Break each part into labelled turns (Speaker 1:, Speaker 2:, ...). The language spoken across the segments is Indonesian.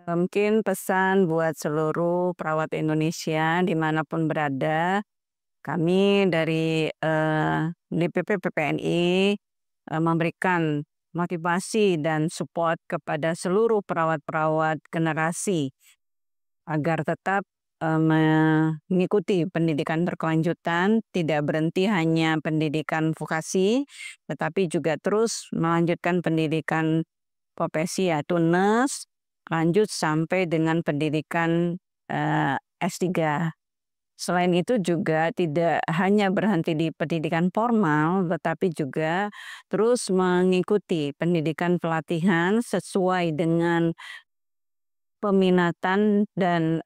Speaker 1: Mungkin pesan buat seluruh perawat Indonesia dimanapun berada, kami dari DPP PPNI memberikan motivasi dan support kepada seluruh perawat-perawat generasi agar tetap mengikuti pendidikan berkelanjutan, tidak berhenti hanya pendidikan vokasi, tetapi juga terus melanjutkan pendidikan profesi yaitu nurse, lanjut sampai dengan pendidikan S3. Selain itu juga tidak hanya berhenti di pendidikan formal, tetapi juga terus mengikuti pendidikan pelatihan sesuai dengan peminatan dan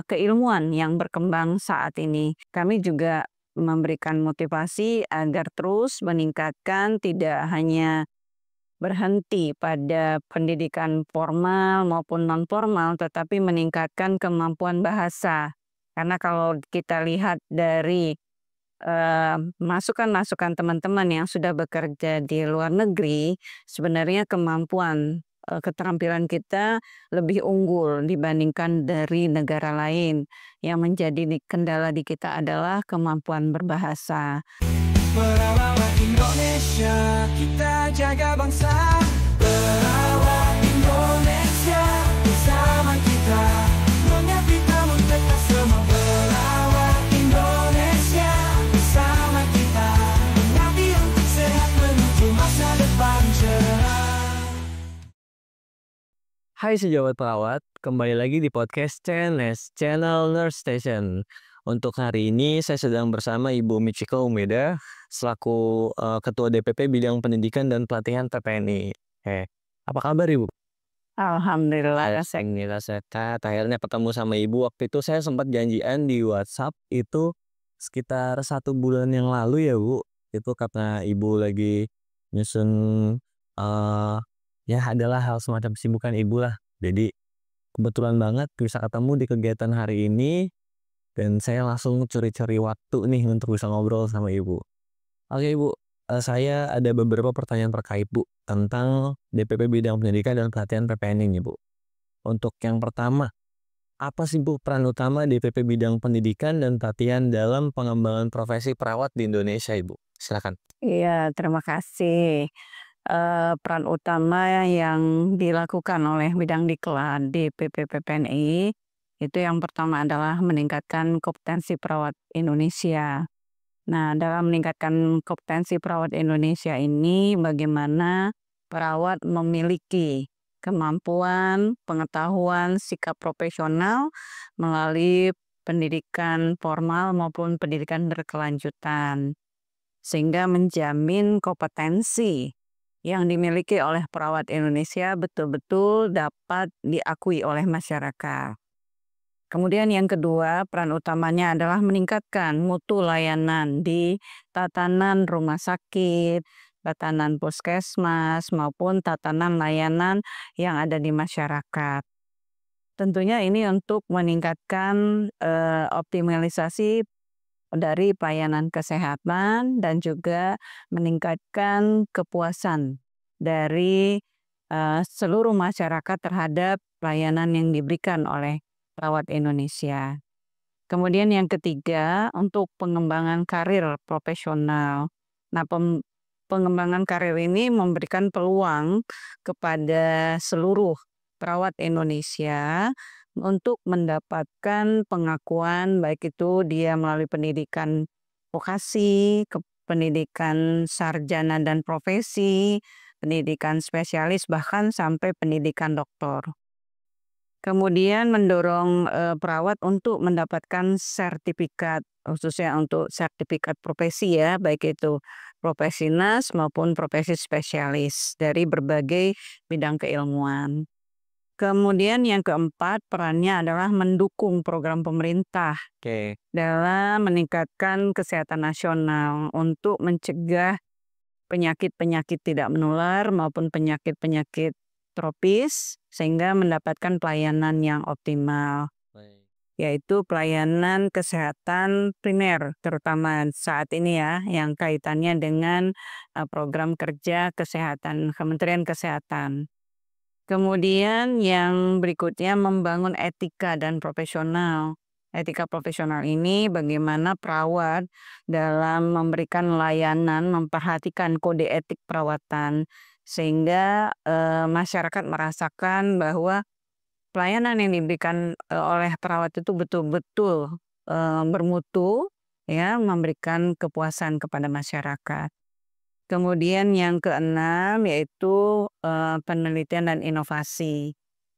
Speaker 1: keilmuan yang berkembang saat ini. Kami juga memberikan motivasi agar terus meningkatkan tidak hanya berhenti pada pendidikan formal maupun non formal, tetapi meningkatkan kemampuan bahasa. Karena kalau kita lihat dari masukan-masukan teman-teman yang sudah bekerja di luar negeri, sebenarnya kemampuan keterampilan kita lebih unggul dibandingkan dari negara lain. Yang menjadi kendala di kita adalah kemampuan berbahasa.
Speaker 2: Perawat Indonesia, kita jaga bangsa. Perawat Indonesia, bersama kita mengerti kamu tetap semua. Perawat Indonesia, bersama kita mengerti untuk sehat menuju masa depan cerah.
Speaker 3: Hai sejawat perawat, kembali lagi di podcast CNS, Channel Nurse Station. Untuk hari ini saya sedang bersama Ibu Michiko Umeda selaku Ketua DPP Bidang Pendidikan dan Pelatihan PPNI. Apa kabar Ibu?
Speaker 1: Alhamdulillah.
Speaker 3: Alhamdulillah sehat. Akhirnya ketemu sama Ibu. Waktu itu saya sempat janjian di WhatsApp itu sekitar 1 bulan yang lalu ya Bu. Itu karena Ibu lagi nyusun ya adalah hal semacam kesibukan Ibu lah. Jadi kebetulan banget bisa ketemu di kegiatan hari ini. Dan saya langsung curi-curi waktu nih untuk bisa ngobrol sama Ibu. Oke Ibu, saya ada beberapa pertanyaan terkait Bu tentang DPP Bidang Pendidikan dan Pelatihan PPNI nih Bu. Untuk yang pertama, apa sih Bu peran utama DPP Bidang Pendidikan dan Pelatihan dalam pengembangan profesi perawat di Indonesia Ibu? Silakan.
Speaker 1: Iya, terima kasih. Peran utama yang dilakukan oleh bidang diklat di PPPPNI itu yang pertama adalah meningkatkan kompetensi perawat Indonesia. Nah, dalam meningkatkan kompetensi perawat Indonesia ini bagaimana perawat memiliki kemampuan, pengetahuan, sikap profesional melalui pendidikan formal maupun pendidikan berkelanjutan. Sehingga menjamin kompetensi yang dimiliki oleh perawat Indonesia betul-betul dapat diakui oleh masyarakat. Kemudian yang kedua, peran utamanya adalah meningkatkan mutu layanan di tatanan rumah sakit, tatanan puskesmas, maupun tatanan layanan yang ada di masyarakat. Tentunya ini untuk meningkatkan optimalisasi dari pelayanan kesehatan dan juga meningkatkan kepuasan dari seluruh masyarakat terhadap pelayanan yang diberikan oleh perawat Indonesia. Kemudian yang ketiga, untuk pengembangan karir profesional. Nah, pengembangan karir ini memberikan peluang kepada seluruh perawat Indonesia untuk mendapatkan pengakuan, baik itu dia melalui pendidikan vokasi, pendidikan sarjana dan profesi, pendidikan spesialis, bahkan sampai pendidikan doktor. Kemudian mendorong perawat untuk mendapatkan sertifikat, khususnya untuk sertifikat profesi ya, baik itu profesi nurse maupun profesi spesialis dari berbagai bidang keilmuan. Kemudian yang keempat, perannya adalah mendukung program pemerintah dalam meningkatkan kesehatan nasional untuk mencegah penyakit-penyakit tidak menular maupun penyakit-penyakit tropis sehingga mendapatkan pelayanan yang optimal, yaitu pelayanan kesehatan primer terutama saat ini ya yang kaitannya dengan program kerja kesehatan Kementerian Kesehatan. Kemudian yang berikutnya membangun etika dan profesional. Etika profesional ini bagaimana perawat dalam memberikan layanan memperhatikan kode etik perawatan sehingga masyarakat merasakan bahwa pelayanan yang diberikan oleh perawat itu betul-betul bermutu, ya, memberikan kepuasan kepada masyarakat. Kemudian yang keenam yaitu penelitian dan inovasi.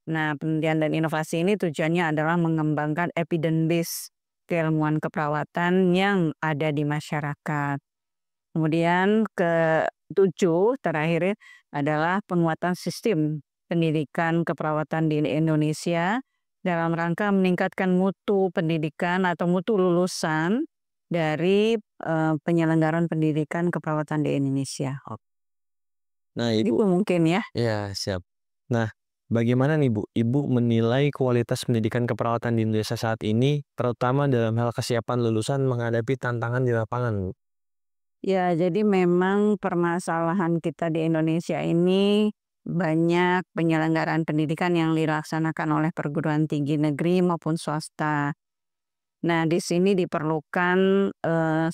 Speaker 1: Nah, penelitian dan inovasi ini tujuannya adalah mengembangkan evidence based keilmuan keperawatan yang ada di masyarakat. Kemudian ketujuh terakhir adalah penguatan sistem pendidikan keperawatan di Indonesia dalam rangka meningkatkan mutu pendidikan atau mutu lulusan dari penyelenggaraan pendidikan keperawatan di Indonesia.
Speaker 3: Nah,
Speaker 1: Itu
Speaker 3: Ibu.
Speaker 1: mungkin ya.
Speaker 3: Ya, siap. Nah, bagaimana nih Bu, Ibu menilai kualitas pendidikan keperawatan di Indonesia saat ini, terutama dalam hal kesiapan lulusan menghadapi tantangan di lapangan, Bu?
Speaker 1: Ya, jadi memang permasalahan kita di Indonesia ini banyak penyelenggaraan pendidikan yang dilaksanakan oleh perguruan tinggi negeri maupun swasta. Nah, di sini diperlukan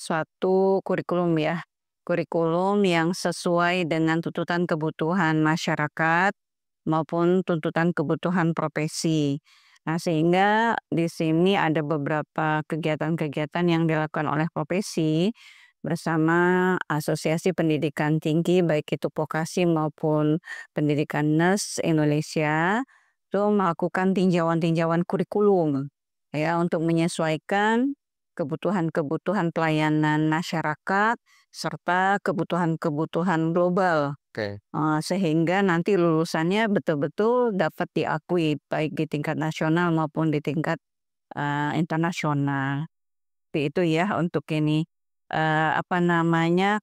Speaker 1: suatu kurikulum ya, kurikulum yang sesuai dengan tuntutan kebutuhan masyarakat maupun tuntutan kebutuhan profesi. Nah, sehingga di sini ada beberapa kegiatan-kegiatan yang dilakukan oleh profesi bersama Asosiasi Pendidikan Tinggi baik itu vokasi maupun pendidikan nurse Indonesia itu melakukan tinjauan-tinjauan kurikulum ya untuk menyesuaikan kebutuhan-kebutuhan pelayanan masyarakat serta kebutuhan-kebutuhan global.
Speaker 3: Oke.
Speaker 1: Sehingga nanti lulusannya betul-betul dapat diakui baik di tingkat nasional maupun di tingkat internasional. Seperti itu ya untuk ini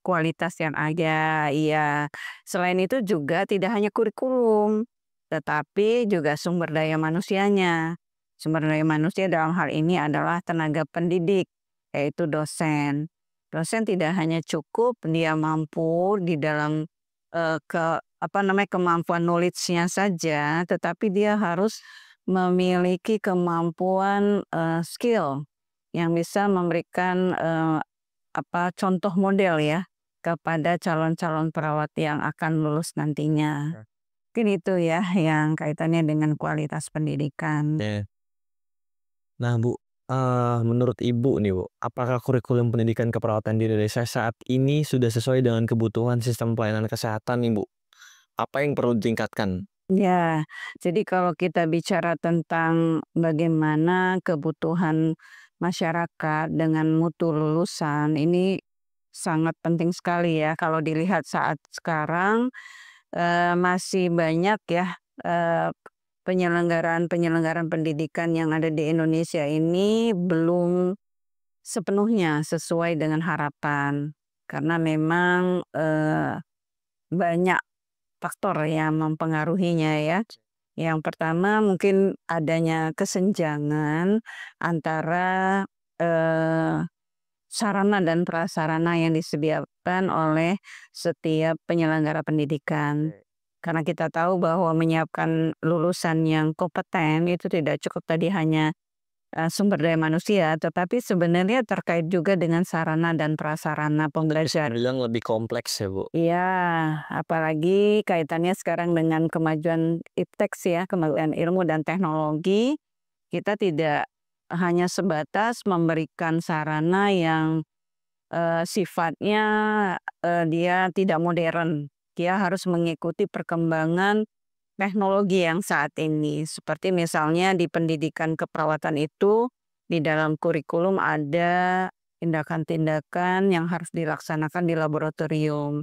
Speaker 1: kualitas yang ada. Iya. Selain itu juga tidak hanya kurikulum, tetapi juga sumber daya manusianya. Sumber daya manusia dalam hal ini adalah tenaga pendidik, yaitu dosen. Dosen tidak hanya cukup dia mampu di dalam kemampuan knowledge-nya saja, tetapi dia harus memiliki kemampuan skill yang bisa memberikan contoh model ya kepada calon-calon perawat yang akan lulus nantinya. Mungkin itu ya yang kaitannya dengan kualitas pendidikan.
Speaker 3: Ya. Nah, Bu, menurut Ibu nih, Bu, apakah kurikulum pendidikan keperawatan di Indonesia saat ini sudah sesuai dengan kebutuhan sistem pelayanan kesehatan nih, Bu? Apa yang perlu ditingkatkan?
Speaker 1: Ya, jadi kalau kita bicara tentang bagaimana kebutuhan masyarakat dengan mutu lulusan, ini sangat penting sekali ya kalau dilihat saat sekarang masih banyak ya penyelenggaraan pendidikan yang ada di Indonesia ini belum sepenuhnya sesuai dengan harapan karena memang banyak faktor yang mempengaruhinya ya. Yang pertama mungkin adanya kesenjangan antara sarana dan prasarana yang disediakan oleh setiap penyelenggara pendidikan. Karena kita tahu bahwa menyiapkan lulusan yang kompeten itu tidak cukup tadi hanya sumber daya manusia, tetapi sebenarnya terkait juga dengan sarana dan prasarana pembelajaran.
Speaker 3: Bilang lebih kompleks ya, Bu?
Speaker 1: Iya, apalagi kaitannya sekarang dengan kemajuan iptek ya, kemajuan ilmu dan teknologi, kita tidak hanya sebatas memberikan sarana yang sifatnya dia tidak modern. Dia harus mengikuti perkembangan teknologi yang saat ini. Seperti misalnya di pendidikan keperawatan itu, di dalam kurikulum ada tindakan-tindakan yang harus dilaksanakan di laboratorium.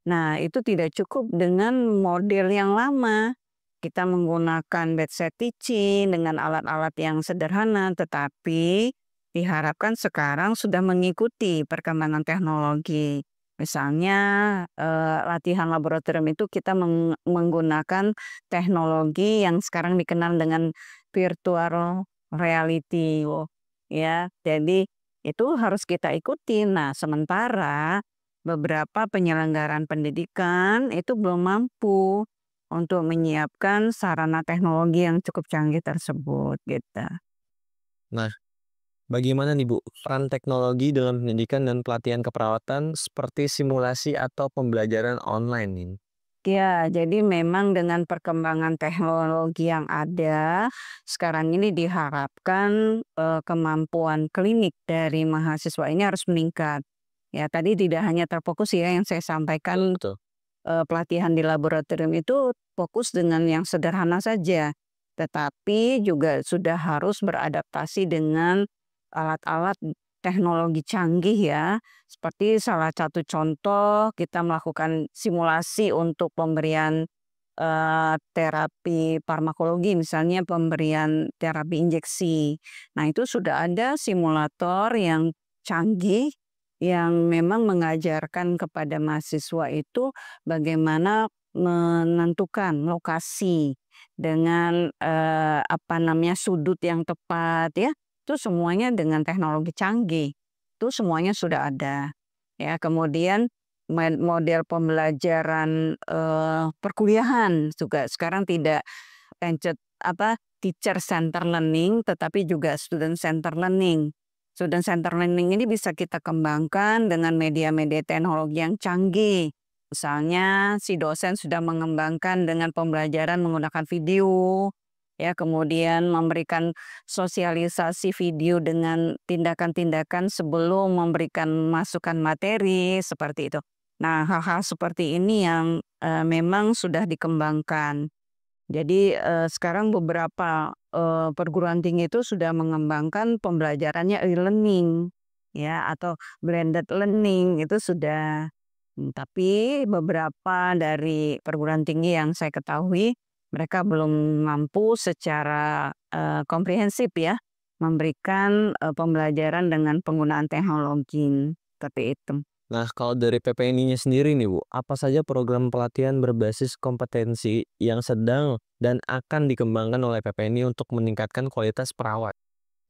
Speaker 1: Nah, itu tidak cukup dengan model yang lama. Kita menggunakan bedside teaching dengan alat-alat yang sederhana, tetapi diharapkan sekarang sudah mengikuti perkembangan teknologi. Misalnya latihan laboratorium itu kita menggunakan teknologi yang sekarang dikenal dengan virtual reality, ya. Jadi itu harus kita ikuti. Nah, sementara beberapa penyelenggaraan pendidikan itu belum mampu untuk menyiapkan sarana teknologi yang cukup canggih tersebut gitu.
Speaker 3: Nah, bagaimana nih Bu peran teknologi dalam pendidikan dan pelatihan keperawatan seperti simulasi atau pembelajaran online ini?
Speaker 1: Ya, jadi memang dengan perkembangan teknologi yang ada, sekarang ini diharapkan kemampuan klinik dari mahasiswa ini harus meningkat. Ya, tadi tidak hanya terfokus ya yang saya sampaikan,
Speaker 3: Betul.
Speaker 1: pelatihan di laboratorium itu fokus dengan yang sederhana saja, tetapi juga sudah harus beradaptasi dengan alat-alat teknologi canggih ya. Seperti salah satu contoh kita melakukan simulasi untuk pemberian terapi farmakologi, misalnya pemberian terapi injeksi. Nah, itu sudah ada simulator yang canggih yang memang mengajarkan kepada mahasiswa itu bagaimana menentukan lokasi dengan sudut yang tepat ya. Itu semuanya dengan teknologi canggih. Itu semuanya sudah ada. Ya, kemudian model pembelajaran perkuliahan juga sekarang tidak teacher center learning tetapi juga student center learning. Student center learning ini bisa kita kembangkan dengan media-media teknologi yang canggih. Misalnya si dosen sudah mengembangkan dengan pembelajaran menggunakan video, ya kemudian memberikan sosialisasi video dengan tindakan-tindakan sebelum memberikan masukan materi seperti itu. Nah, hal-hal seperti ini yang memang sudah dikembangkan. Jadi sekarang beberapa perguruan tinggi itu sudah mengembangkan pembelajarannya e-learning ya atau blended learning itu sudah. Tapi beberapa dari perguruan tinggi yang saya ketahui mereka belum mampu secara komprehensif ya memberikan pembelajaran dengan penggunaan teknologi seperti itu.
Speaker 3: Nah, kalau dari PPNI-nya sendiri nih Bu, apa saja program pelatihan berbasis kompetensi yang sedang dan akan dikembangkan oleh PPNI untuk meningkatkan kualitas perawat?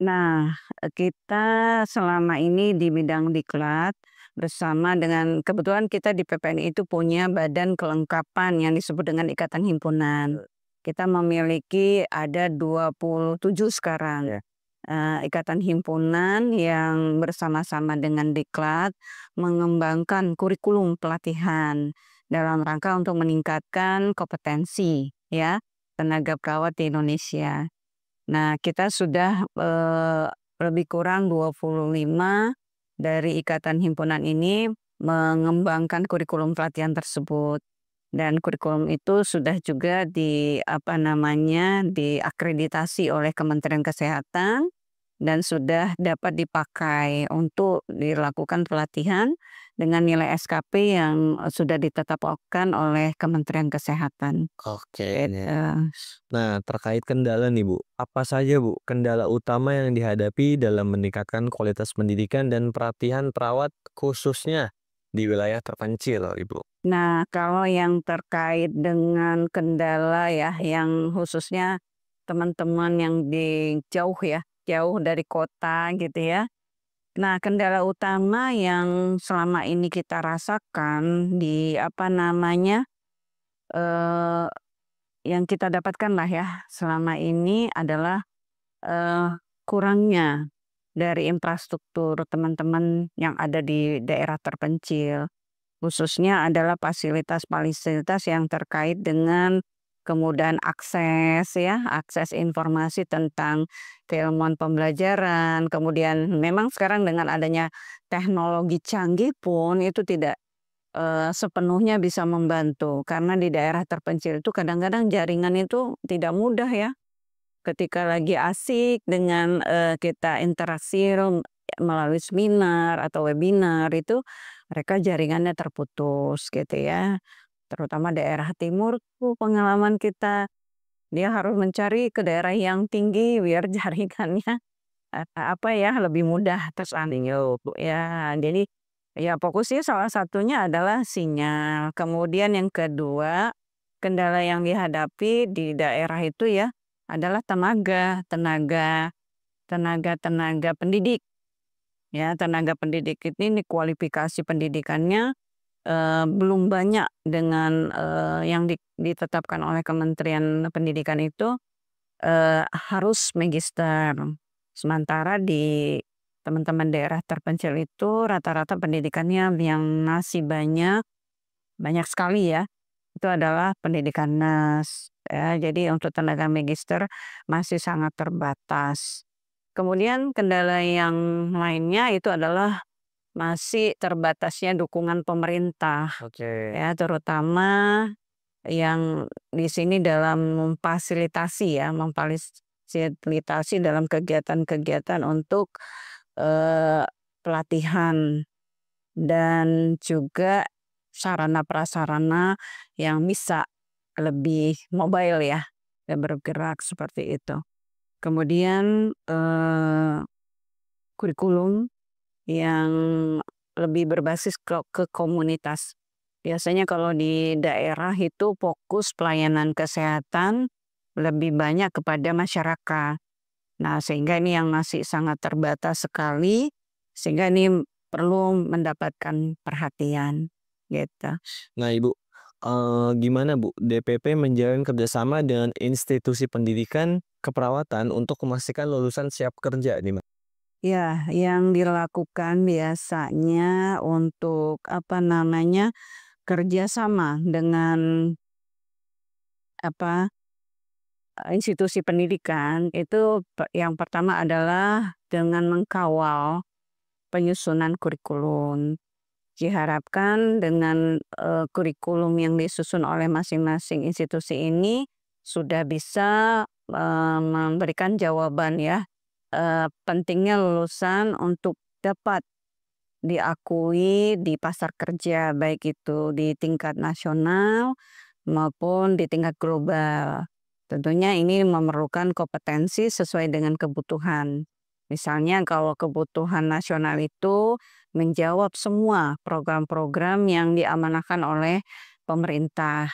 Speaker 1: Nah, kita selama ini di bidang diklat bersama dengan kebetulan kita di PPNI itu punya badan kelengkapan yang disebut dengan Ikatan Himpunan. Kita memiliki ada 27 sekarang.
Speaker 3: Ya.
Speaker 1: Ikatan himpunan yang bersama-sama dengan diklat mengembangkan kurikulum pelatihan dalam rangka untuk meningkatkan kompetensi ya tenaga perawat di Indonesia. Nah, kita sudah lebih kurang 25 dari ikatan himpunan ini mengembangkan kurikulum pelatihan tersebut. Dan kurikulum itu sudah juga diakreditasi oleh Kementerian Kesehatan dan sudah dapat dipakai untuk dilakukan pelatihan dengan nilai SKP yang sudah ditetapkan oleh Kementerian Kesehatan.
Speaker 3: Oke.
Speaker 1: Gitu.
Speaker 3: Nah, terkait kendala nih Bu, apa saja Bu kendala utama yang dihadapi dalam meningkatkan kualitas pendidikan dan pelatihan perawat khususnya di wilayah terpencil Ibu?
Speaker 1: Nah, kalau yang terkait dengan kendala ya, yang khususnya teman-teman yang jauh dari kota gitu ya. Nah, kendala utama yang selama ini kita rasakan di yang kita dapatkan lah ya selama ini adalah kurangnya dari infrastruktur teman-teman yang ada di daerah terpencil. Khususnya adalah fasilitas-fasilitas yang terkait dengan kemudahan akses ya, akses informasi tentang keilmuan pembelajaran. Kemudian memang sekarang dengan adanya teknologi canggih pun itu tidak sepenuhnya bisa membantu. Karena di daerah terpencil itu kadang-kadang jaringan itu tidak mudah ya. Ketika lagi asik dengan kita interaksi melalui seminar atau webinar itu mereka jaringannya terputus gitu ya. Terutama daerah timur tuh pengalaman kita, dia harus mencari ke daerah yang tinggi biar jaringannya lebih mudah tersambung ya. Jadi ya fokusnya salah satunya adalah sinyal. Kemudian yang kedua, kendala yang dihadapi di daerah itu ya adalah tenaga pendidik. Ya, tenaga pendidik ini kualifikasi pendidikannya belum banyak dengan yang ditetapkan oleh Kementerian Pendidikan itu harus magister. Sementara di teman-teman daerah terpencil itu rata-rata pendidikannya yang masih banyak sekali ya, itu adalah pendidikan nas. Ya, jadi untuk tenaga magister masih sangat terbatas. Kemudian kendala yang lainnya itu adalah masih terbatasnya dukungan pemerintah,
Speaker 3: Oke.
Speaker 1: ya terutama yang di sini dalam memfasilitasi dalam kegiatan-kegiatan untuk pelatihan dan juga sarana prasarana yang bisa lebih mobile ya, bergerak seperti itu. Kemudian kurikulum yang lebih berbasis ke komunitas. Biasanya kalau di daerah itu fokus pelayanan kesehatan lebih banyak kepada masyarakat. Nah, sehingga ini yang masih sangat terbatas sekali, sehingga ini perlu mendapatkan perhatian gitu.
Speaker 3: Nah, Ibu, gimana Bu DPP menjalin kerjasama dengan institusi pendidikan keperawatan untuk memastikan lulusan siap kerja nih, Mas?
Speaker 1: Ya, yang dilakukan biasanya untuk kerjasama dengan institusi pendidikan itu yang pertama adalah dengan mengkawal penyusunan kurikulum. Diharapkan dengan kurikulum yang disusun oleh masing-masing institusi ini sudah bisa memberikan jawaban ya, pentingnya lulusan untuk dapat diakui di pasar kerja, baik itu di tingkat nasional maupun di tingkat global. Tentunya ini memerlukan kompetensi sesuai dengan kebutuhan. Misalnya kalau kebutuhan nasional itu menjawab semua program-program yang diamanahkan oleh pemerintah.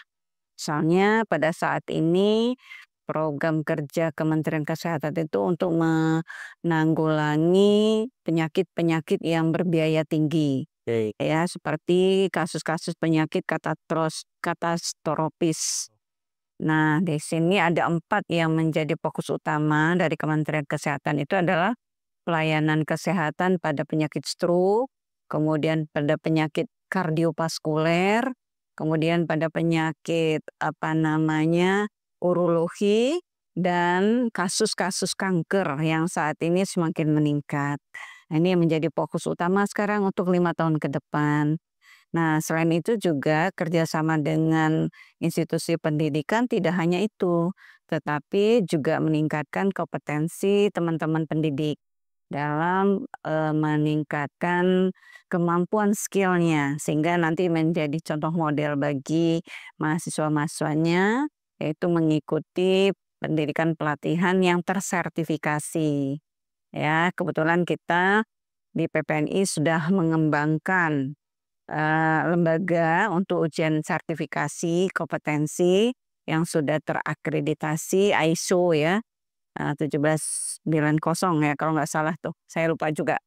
Speaker 1: Misalnya pada saat ini program kerja Kementerian Kesehatan itu untuk menanggulangi penyakit-penyakit yang berbiaya tinggi.
Speaker 3: Oke.
Speaker 1: Ya, seperti kasus-kasus penyakit katastrofis. Nah, di sini ada 4 yang menjadi fokus utama dari Kementerian Kesehatan itu adalah pelayanan kesehatan pada penyakit stroke, kemudian pada penyakit kardiovaskuler, kemudian pada penyakit urologi, dan kasus-kasus kanker yang saat ini semakin meningkat. Ini yang menjadi fokus utama sekarang untuk 5 tahun ke depan. Nah, selain itu juga kerjasama dengan institusi pendidikan tidak hanya itu, tetapi juga meningkatkan kompetensi teman-teman pendidik dalam meningkatkan kemampuan skillnya, sehingga nanti menjadi contoh model bagi mahasiswa-mahasiswanya, yaitu mengikuti pendidikan pelatihan yang tersertifikasi. Ya, kebetulan kita di PPNI sudah mengembangkan lembaga untuk ujian sertifikasi kompetensi yang sudah terakreditasi ISO ya, 1790 ya kalau nggak salah tuh, saya lupa juga.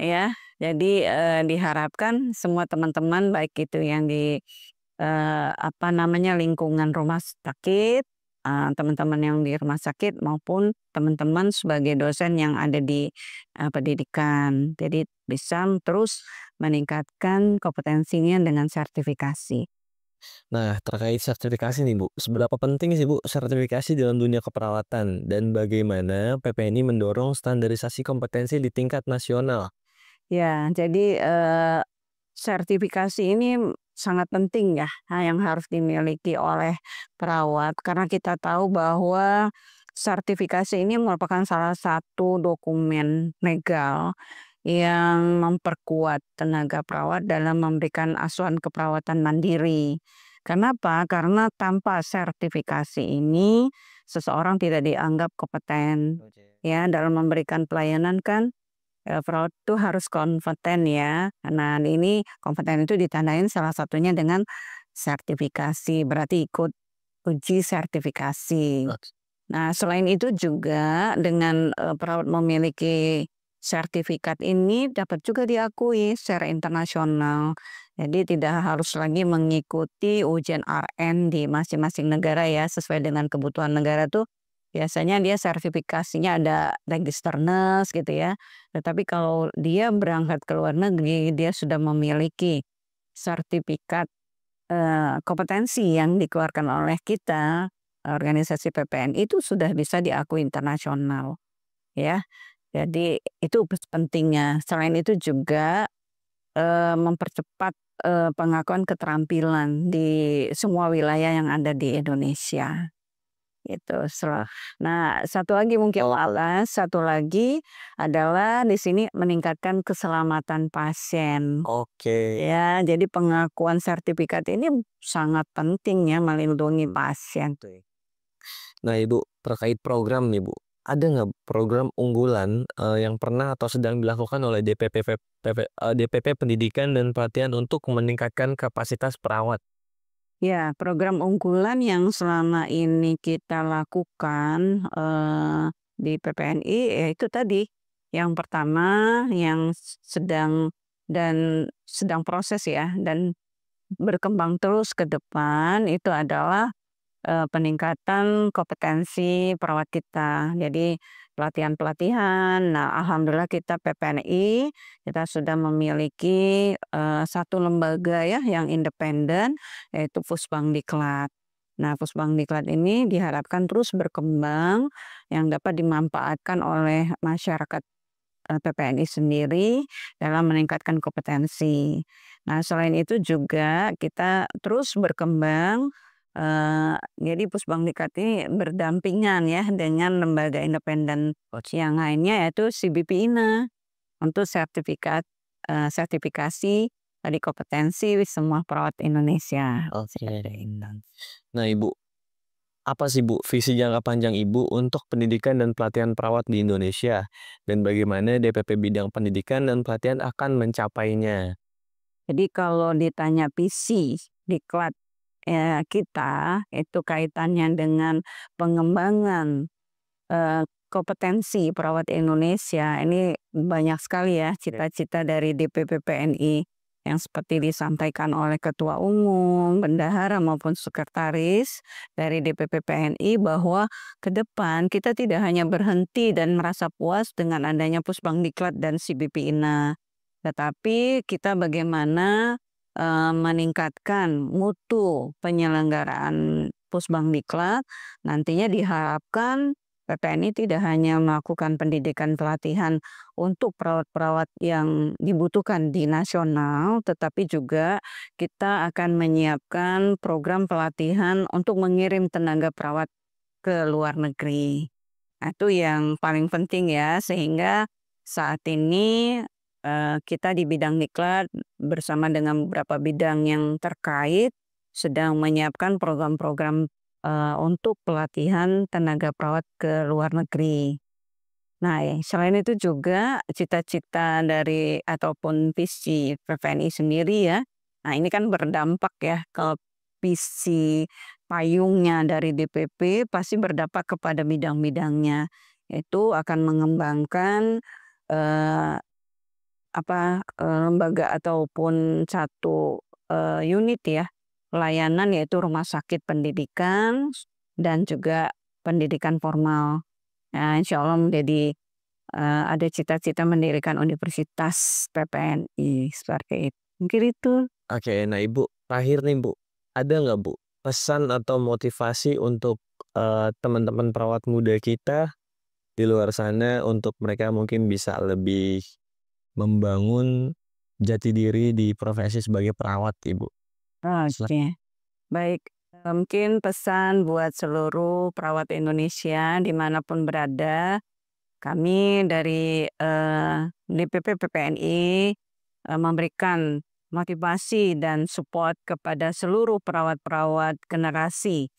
Speaker 1: Ya, jadi diharapkan semua teman-teman baik itu yang di lingkungan rumah sakit, teman-teman yang di rumah sakit maupun teman-teman sebagai dosen yang ada di pendidikan. Jadi bisa terus meningkatkan kompetensinya dengan sertifikasi.
Speaker 3: Nah, terkait sertifikasi nih Bu, seberapa penting sih Bu sertifikasi dalam dunia keperawatan dan bagaimana PPNI mendorong standarisasi kompetensi di tingkat nasional?
Speaker 1: Ya, jadi sertifikasi ini sangat penting ya, yang harus dimiliki oleh perawat karena kita tahu bahwa sertifikasi ini merupakan salah satu dokumen legal yang memperkuat tenaga perawat dalam memberikan asuhan keperawatan mandiri. Kenapa? Karena tanpa sertifikasi ini seseorang tidak dianggap kompeten ya dalam memberikan pelayanan kan. Perawat itu harus kompeten ya. Nah, ini kompeten itu ditandain salah satunya dengan sertifikasi, berarti ikut uji sertifikasi. Nah, selain itu juga dengan perawat memiliki sertifikat ini dapat juga diakui secara internasional. Jadi tidak harus lagi mengikuti ujian RN di masing-masing negara ya, sesuai dengan kebutuhan negara tuh biasanya dia sertifikasinya ada register nurse gitu ya. Tetapi kalau dia berangkat ke luar negeri, dia sudah memiliki sertifikat kompetensi yang dikeluarkan oleh kita, organisasi PPNI itu sudah bisa diakui internasional ya. Jadi itu pentingnya. Selain itu juga mempercepat pengakuan keterampilan di semua wilayah yang ada di Indonesia. Gitu. Nah, satu lagi mungkin satu lagi adalah di sini meningkatkan keselamatan pasien.
Speaker 3: Oke.
Speaker 1: Ya, jadi pengakuan sertifikat ini sangat penting ya melindungi pasien.
Speaker 3: Nah, Ibu, terkait program nih, Bu. Ada nggak program unggulan yang pernah atau sedang dilakukan oleh DPP Pendidikan dan Pelatihan untuk meningkatkan kapasitas perawat?
Speaker 1: Ya, program unggulan yang selama ini kita lakukan di PPNI yaitu tadi. Yang pertama yang sedang proses ya dan berkembang terus ke depan itu adalah peningkatan kompetensi perawat kita. Jadi pelatihan-pelatihan. Nah, alhamdulillah kita PPNI kita sudah memiliki satu lembaga ya yang independen yaitu Pusbangdiklat. Nah, Pusbangdiklat ini diharapkan terus berkembang yang dapat dimanfaatkan oleh masyarakat PPNI sendiri dalam meningkatkan kompetensi. Nah, selain itu juga kita terus berkembang. Jadi Pusbangdiklat ini berdampingan ya dengan lembaga independen yang lainnya yaitu CBP-INA untuk sertifikasi dari kompetensi semua perawat Indonesia.
Speaker 3: Oke. Nah, Ibu, apa sih, Bu, visi jangka panjang Ibu untuk pendidikan dan pelatihan perawat di Indonesia? Dan bagaimana DPP Bidang Pendidikan dan Pelatihan akan mencapainya?
Speaker 1: Jadi kalau ditanya visi diklat kita itu kaitannya dengan pengembangan kompetensi perawat Indonesia. Ini banyak sekali ya cita-cita dari DPP PNI yang seperti disampaikan oleh Ketua Umum, Bendahara maupun Sekretaris dari DPP PNI bahwa ke depan kita tidak hanya berhenti dan merasa puas dengan adanya Pusbangdiklat dan CBP-INA, tetapi kita bagaimana meningkatkan mutu penyelenggaraan Pusbangdiklat. Nantinya diharapkan PPNI tidak hanya melakukan pendidikan pelatihan untuk perawat-perawat yang dibutuhkan di nasional, tetapi juga kita akan menyiapkan program pelatihan untuk mengirim tenaga perawat ke luar negeri. Nah, itu yang paling penting ya, sehingga saat ini kita di bidang diklat bersama dengan beberapa bidang yang terkait sedang menyiapkan program-program untuk pelatihan tenaga perawat ke luar negeri. Nah, selain itu juga cita-cita dari ataupun visi PPNI sendiri ya. Nah, ini kan berdampak ya ke visi payungnya dari DPP pasti berdampak kepada bidang-bidangnya. Itu akan mengembangkan lembaga ataupun satu unit ya layanan yaitu rumah sakit pendidikan dan juga pendidikan formal. Nah, insya Allah menjadi ada cita-cita mendirikan universitas PPNI seperti itu. Mungkin itu.
Speaker 3: Oke, nah Ibu, terakhir nih, Bu, ada nggak, Bu, pesan atau motivasi untuk teman-teman perawat muda kita di luar sana untuk mereka mungkin bisa lebih membangun jati diri di profesi sebagai perawat, Ibu?
Speaker 1: Oke, baik. Mungkin pesan buat seluruh perawat Indonesia dimanapun berada, kami dari DPP PPNI memberikan motivasi dan support kepada seluruh perawat-perawat generasi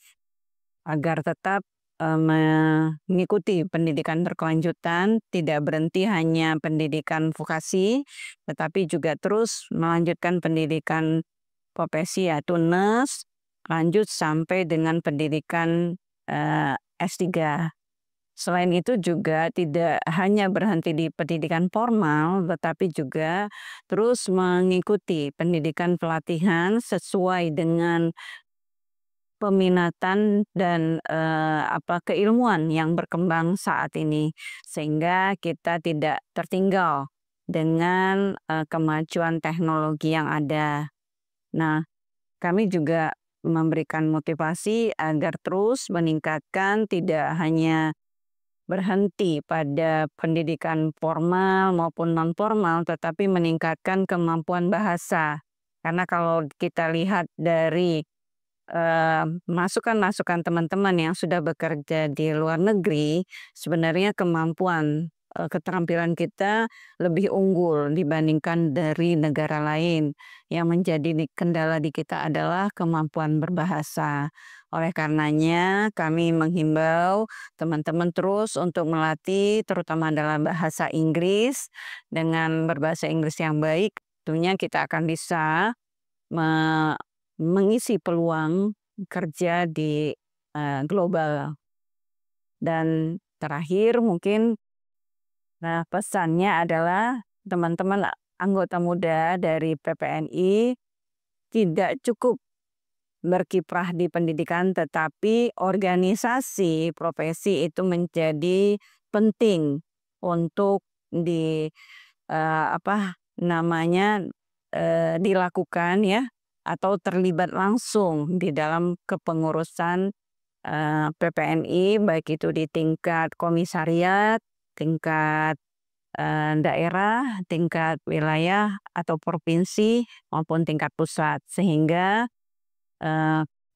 Speaker 1: agar tetap mengikuti pendidikan berkelanjutan, tidak berhenti hanya pendidikan vokasi, tetapi juga terus melanjutkan pendidikan profesi yaitu nurse, lanjut sampai dengan pendidikan S3. Selain itu juga tidak hanya berhenti di pendidikan formal, tetapi juga terus mengikuti pendidikan pelatihan sesuai dengan peminatan dan, keilmuan yang berkembang saat ini. Sehingga kita tidak tertinggal dengan, kemajuan teknologi yang ada. Nah, kami juga memberikan motivasi agar terus meningkatkan tidak hanya berhenti pada pendidikan formal maupun non formal, tetapi meningkatkan kemampuan bahasa. Karena kalau kita lihat dari masukan-masukan teman-teman yang sudah bekerja di luar negeri, sebenarnya kemampuan, keterampilan kita lebih unggul dibandingkan dari negara lain. Yang menjadi kendala di kita adalah kemampuan berbahasa. Oleh karenanya kami menghimbau teman-teman terus untuk melatih terutama dalam bahasa Inggris. Dengan berbahasa Inggris yang baik, tentunya kita akan bisa mengisi peluang kerja di, global. Dan terakhir mungkin, pesannya adalah teman-teman anggota muda dari PPNI tidak cukup berkiprah di pendidikan, tetapi organisasi profesi itu menjadi penting untuk dilakukan ya, atau terlibat langsung di dalam kepengurusan, PPNI, baik itu di tingkat komisariat, tingkat, daerah, tingkat wilayah atau provinsi, maupun tingkat pusat. Sehingga,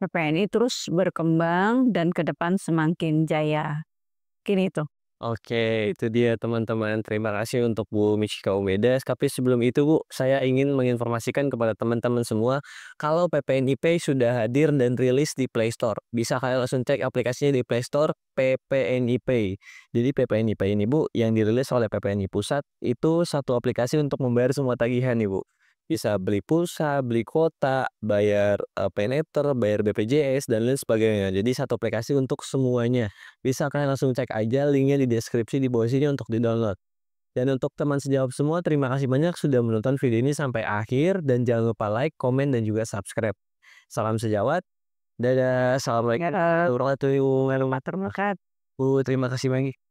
Speaker 1: PPNI terus berkembang dan ke depan semakin jaya. Mungkin itu.
Speaker 3: Oke, itu dia teman-teman. Terima kasih untuk Bu Michika Umedas. Tapi sebelum itu Bu, saya ingin menginformasikan kepada teman-teman semua kalau PPNI Pay sudah hadir dan rilis di Play Store. Bisa kalian langsung cek aplikasinya di Play Store PPNI Pay. Jadi PPNI Pay ini Bu yang dirilis oleh PPNI Pusat itu satu aplikasi untuk membayar semua tagihan nih Bu. Bisa beli pulsa, beli kuota, bayar paylater, bayar BPJS dan lain sebagainya. Jadi satu aplikasi untuk semuanya. Bisa kalian langsung cek aja linknya di deskripsi di bawah sini untuk di-download. Dan untuk teman sejawat semua, terima kasih banyak sudah menonton video ini sampai akhir dan jangan lupa like, komen, dan juga subscribe. Salam sejawat. Dadah. Assalamualaikum
Speaker 1: Ya,
Speaker 3: warahmatullahi wabarakatuh.
Speaker 1: matur nuwun.
Speaker 3: Bu, terima kasih banyak.